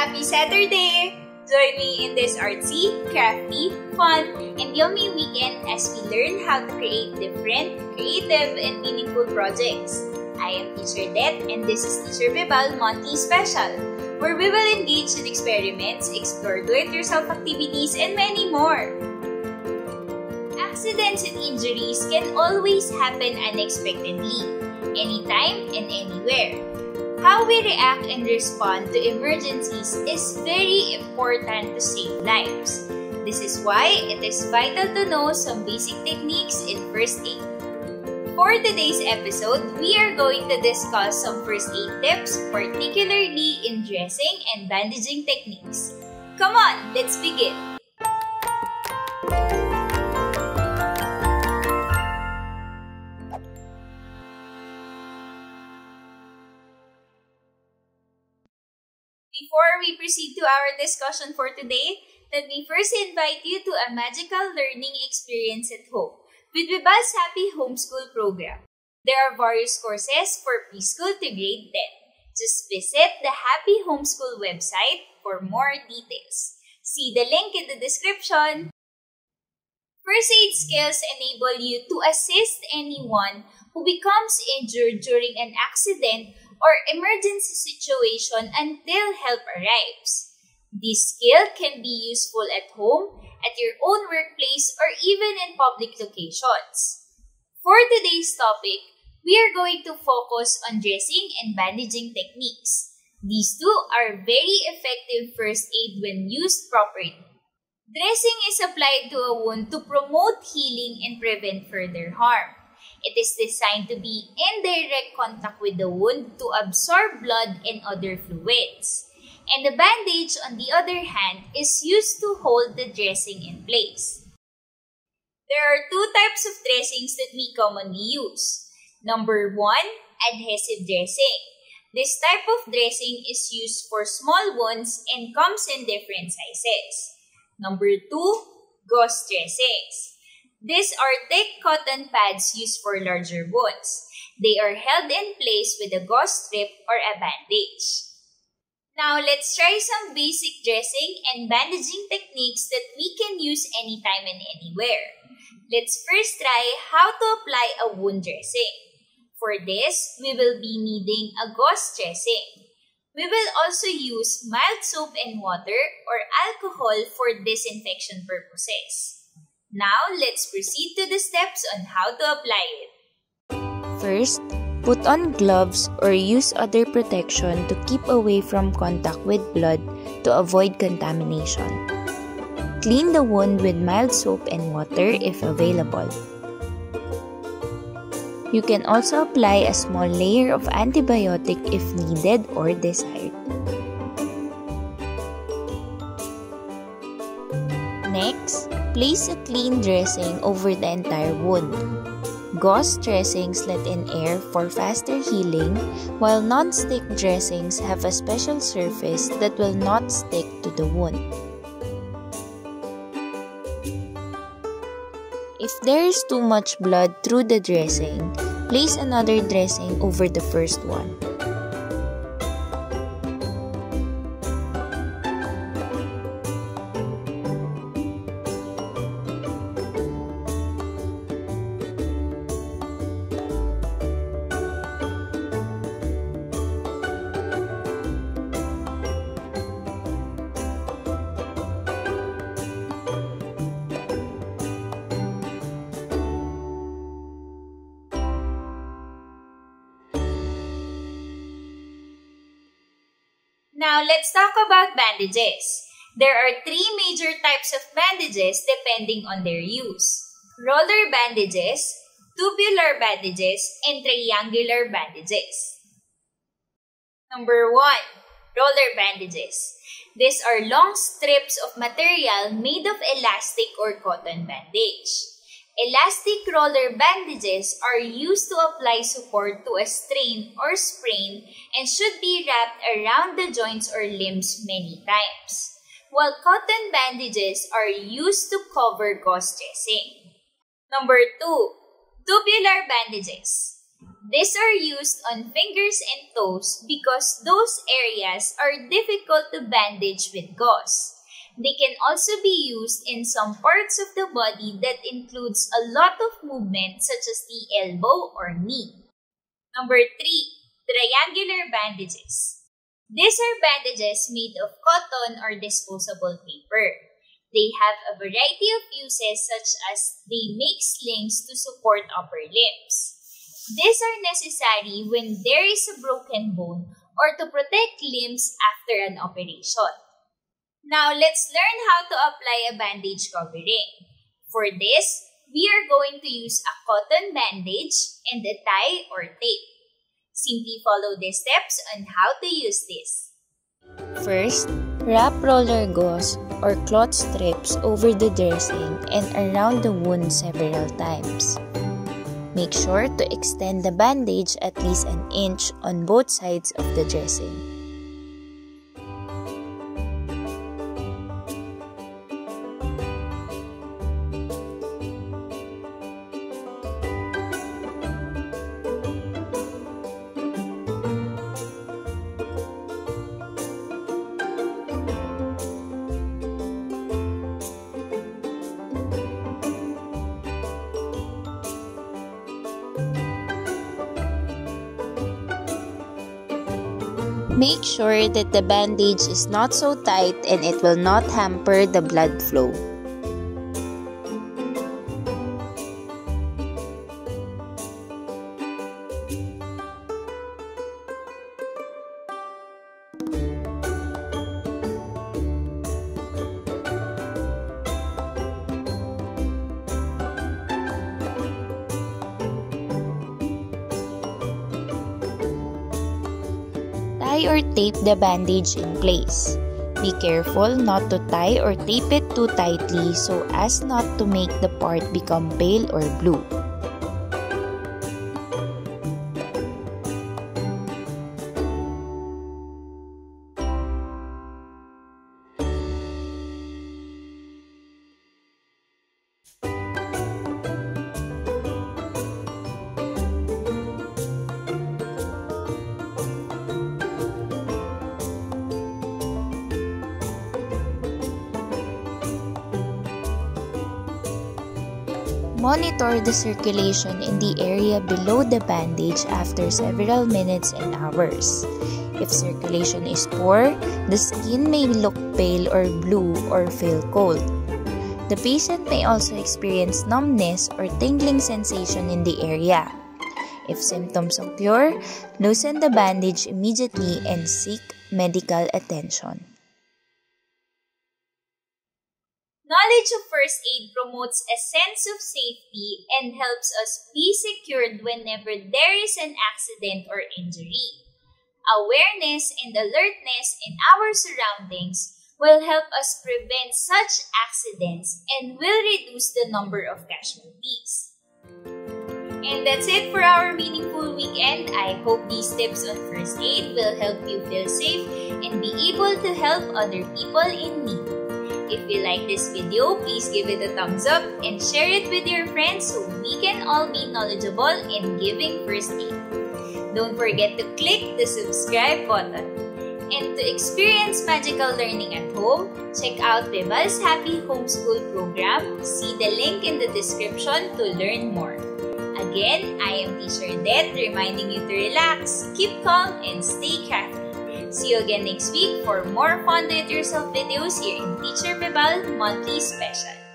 Happy Saturday! Join me in this artsy, crafty, fun, and yummy weekend as we learn how to create different, creative, and meaningful projects. I am Teacher Dette, and this is Teacher Vibal Monty Special, where we will engage in experiments, explore do-it-yourself activities, and many more. Accidents and injuries can always happen unexpectedly, anytime and anywhere. How we react and respond to emergencies is very important to save lives. This is why it is vital to know some basic techniques in first aid. For today's episode, we are going to discuss some first aid tips, particularly in dressing and bandaging techniques. Come on, let's begin! Before we proceed to our discussion for today, let me first invite you to a magical learning experience at home with Vibal's Happy Homeschool program. There are various courses for preschool to grade 10. Just visit the Happy Homeschool website for more details. See the link in the description. First aid skills enable you to assist anyone who becomes injured during an accident or emergency situation until help arrives. This skill can be useful at home, at your own workplace, or even in public locations. For today's topic, we are going to focus on dressing and bandaging techniques. These two are very effective first aid when used properly. Dressing is applied to a wound to promote healing and prevent further harm. It is designed to be in direct contact with the wound to absorb blood and other fluids. And the bandage, on the other hand, is used to hold the dressing in place. There are two types of dressings that we commonly use. Number 1, adhesive dressing. This type of dressing is used for small wounds and comes in different sizes. Number 2, gauze dressings. These are thick cotton pads used for larger wounds. They are held in place with a gauze strip or a bandage. Now, let's try some basic dressing and bandaging techniques that we can use anytime and anywhere. Let's first try how to apply a wound dressing. For this, we will be needing a gauze dressing. We will also use mild soap and water or alcohol for disinfection purposes. Now, let's proceed to the steps on how to apply it. First, put on gloves or use other protection to keep away from contact with blood to avoid contamination. Clean the wound with mild soap and water if available. You can also apply a small layer of antibiotic if needed or desired. Next, place a clean dressing over the entire wound. Gauze dressings let in air for faster healing, while non-stick dressings have a special surface that will not stick to the wound. If there is too much blood through the dressing, place another dressing over the first one. Now, let's talk about bandages. There are 3 major types of bandages depending on their use: roller bandages, tubular bandages, and triangular bandages. Number 1, roller bandages. These are long strips of material made of elastic or cotton bandage. Elastic roller bandages are used to apply support to a strain or sprain and should be wrapped around the joints or limbs many times, while cotton bandages are used to cover gauze dressing. Number 2, tubular bandages. These are used on fingers and toes because those areas are difficult to bandage with gauze. They can also be used in some parts of the body that includes a lot of movement such as the elbow or knee. Number 3. Triangular bandages. These are bandages made of cotton or disposable paper. They have a variety of uses such as they make slings to support upper limbs. These are necessary when there is a broken bone or to protect limbs after an operation. Now, let's learn how to apply a bandage covering. For this, we are going to use a cotton bandage and a tie or tape. Simply follow the steps on how to use this. First, wrap roller gauze or cloth strips over the dressing and around the wound several times. Make sure to extend the bandage at least an inch on both sides of the dressing. Make sure that the bandage is not so tight and it will not hamper the blood flow. Tie or tape the bandage in place. Be careful not to tie or tape it too tightly so as not to make the part become pale or blue. Monitor the circulation in the area below the bandage after several minutes and hours. If circulation is poor, the skin may look pale or blue or feel cold. The patient may also experience numbness or tingling sensation in the area. If symptoms occur, loosen the bandage immediately and seek medical attention. Knowledge of first aid promotes a sense of safety and helps us be secured whenever there is an accident or injury. Awareness and alertness in our surroundings will help us prevent such accidents and will reduce the number of casualties. And that's it for our meaningful weekend. I hope these tips on first aid will help you feel safe and be able to help other people in need. If you like this video, please give it a thumbs up and share it with your friends so we can all be knowledgeable in giving first aid. Don't forget to click the subscribe button. And to experience magical learning at home, check out Vibal's Happy Homeschool program. See the link in the description to learn more. Again, I am Teacher Dette reminding you to relax, keep calm, and stay crafty. See you again next week for more fun do-it-yourself videos here in Teacher Vibal Monthly Special.